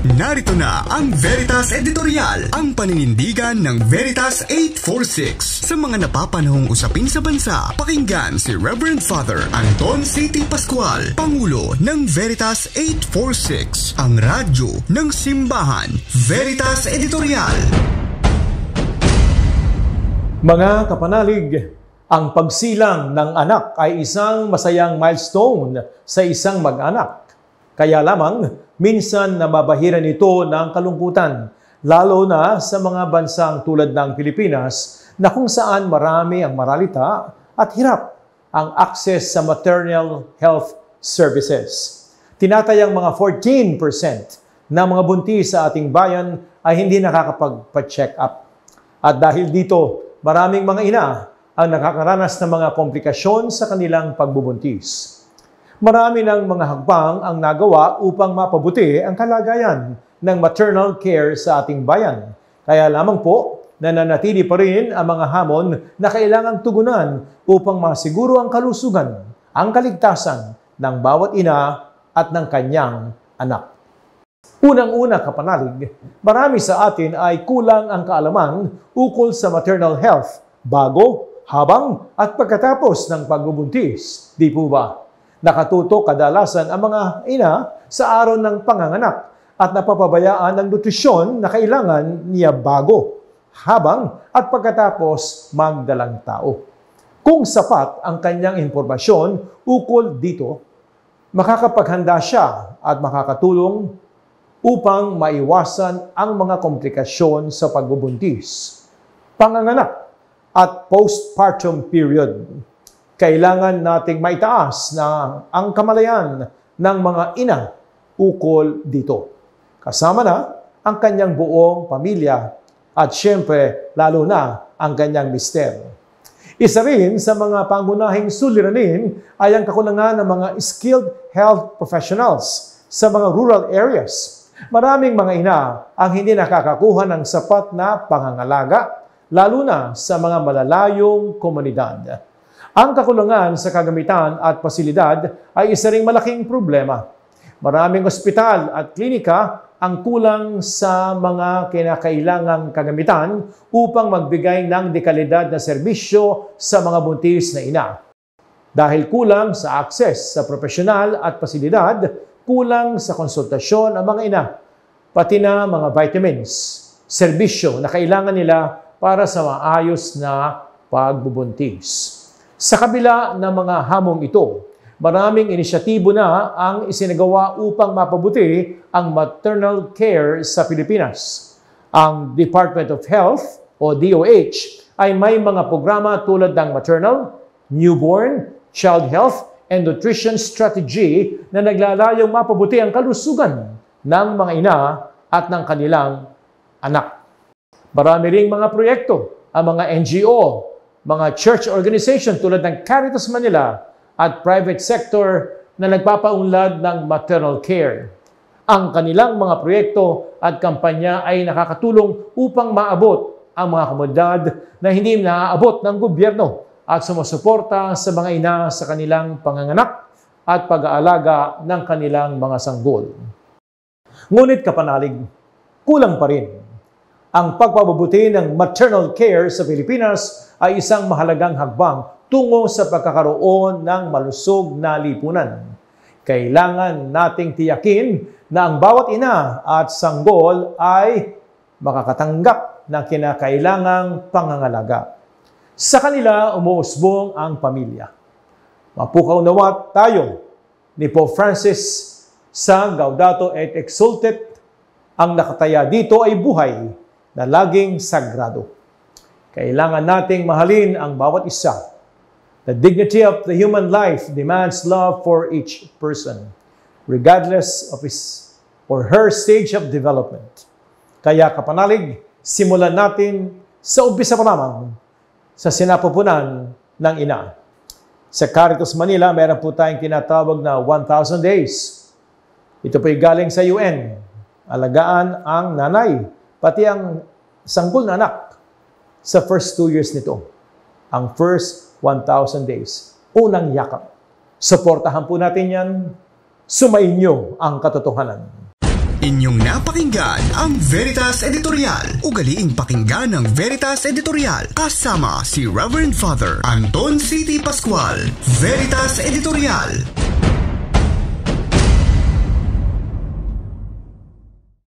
Narito na ang Veritas Editorial, ang paninindigan ng Veritas 846 sa mga napapanahong usapin sa bansa. Pakinggan si Reverend Father Anton C.T. Pascual, Pangulo ng Veritas 846, ang radyo ng simbahan. Veritas Editorial. Mga kapanalig, ang pagsilang ng anak ay isang masayang milestone sa isang mag-anak. Kaya lamang, minsan nababahiran ito ng kalungkutan, lalo na sa mga bansang tulad ng Pilipinas na kung saan marami ang maralita at hirap ang access sa maternal health services. Tinatayang mga 14% ng mga buntis sa ating bayan ay hindi nakakapagpa-check up. At dahil dito, maraming mga ina ang nakakaranas ng mga komplikasyon sa kanilang pagbubuntis. Marami ng mga hakbang ang nagawa upang mapabuti ang kalagayan ng maternal care sa ating bayan. Kaya lamang po, nananatili pa rin ang mga hamon na kailangang tugunan upang masiguro ang kalusugan, ang kaligtasan ng bawat ina at ng kanyang anak. Unang-una kapanalig, marami sa atin ay kulang ang kaalaman ukol sa maternal health bago, habang at pagkatapos ng pagbubuntis. Di po ba? Nakatuto kadalasan ang mga ina sa araw ng panganganak at napapabayaan ng nutrisyon na kailangan niya bago, habang at pagkatapos magdalang tao. Kung sapat ang kanyang impormasyon ukol dito, makakapaghanda siya at makakatulong upang maiwasan ang mga komplikasyon sa pagbubuntis, panganganak at postpartum period. Kailangan nating maitaas na ang kamalayan ng mga ina ukol dito. Kasama na ang kanyang buong pamilya at syempre lalo na ang kanyang mister. Isa rin sa mga pangunahing suliranin ay ang kakulangan ng mga skilled health professionals sa mga rural areas. Maraming mga ina ang hindi nakakakuha ng sapat na pangangalaga, lalo na sa mga malalayong komunidad. Ang kakulangan sa kagamitan at pasilidad ay isa ring malaking problema. Maraming ospital at klinika ang kulang sa mga kinakailangang kagamitan upang magbigay ng dekalidad na serbisyo sa mga buntis na ina. Dahil kulang sa access sa profesional at pasilidad, kulang sa konsultasyon ang mga ina, pati na mga vitamins, serbisyo na kailangan nila para sa maayos na pagbubuntis. Sa kabila ng mga hamong ito, maraming inisyatibo na ang isinagawa upang mapabuti ang maternal care sa Pilipinas. Ang Department of Health o DOH ay may mga programa tulad ng maternal, newborn, child health, and nutrition strategy na naglalayong mapabuti ang kalusugan ng mga ina at ng kanilang anak. Marami ring mga proyekto, ang mga NGO, mga church organization tulad ng Caritas Manila at private sector na nagpapaunlad ng maternal care. Ang kanilang mga proyekto at kampanya ay nakakatulong upang maabot ang mga komunidad na hindi naaabot ng gobyerno at sumusuporta sa mga ina sa kanilang panganganak at pag-aalaga ng kanilang mga sanggol. Ngunit kapanalig, kulang pa rin. Ang pagpapabuti ng maternal care sa Pilipinas ay isang mahalagang hakbang tungo sa pagkakaroon ng malusog na lipunan. Kailangan nating tiyakin na ang bawat ina at sanggol ay makakatanggap ng kinakailangang pangangalaga. Sa kanila umuusbong ang pamilya. Mapukaw nawa tayo ni Pope Francis sa Gaudato et Exsultet. Ang nakataya dito ay buhay na laging sagrado. Kailangan nating mahalin ang bawat isa. The dignity of the human life demands love for each person, regardless of his or her stage of development. Kaya kapanalig, simulan natin sa umpisa pa lamang sa sinapupunan ng ina. Sa Caritas Manila, meron po tayong tinatawag na 1,000 days. Ito po'y galing sa UN. Alagaan ang nanay, pati ang sanggol na anak sa first 2 years nito. Ang first 1,000 days. Unang yakap. Suportahan po natin yan. Sumainyo ang katotohanan. Inyong napakinggan ang Veritas Editorial. Ugaliing pakinggan ang Veritas Editorial kasama si Reverend Father Anton C.T. Pascual. Veritas Editorial.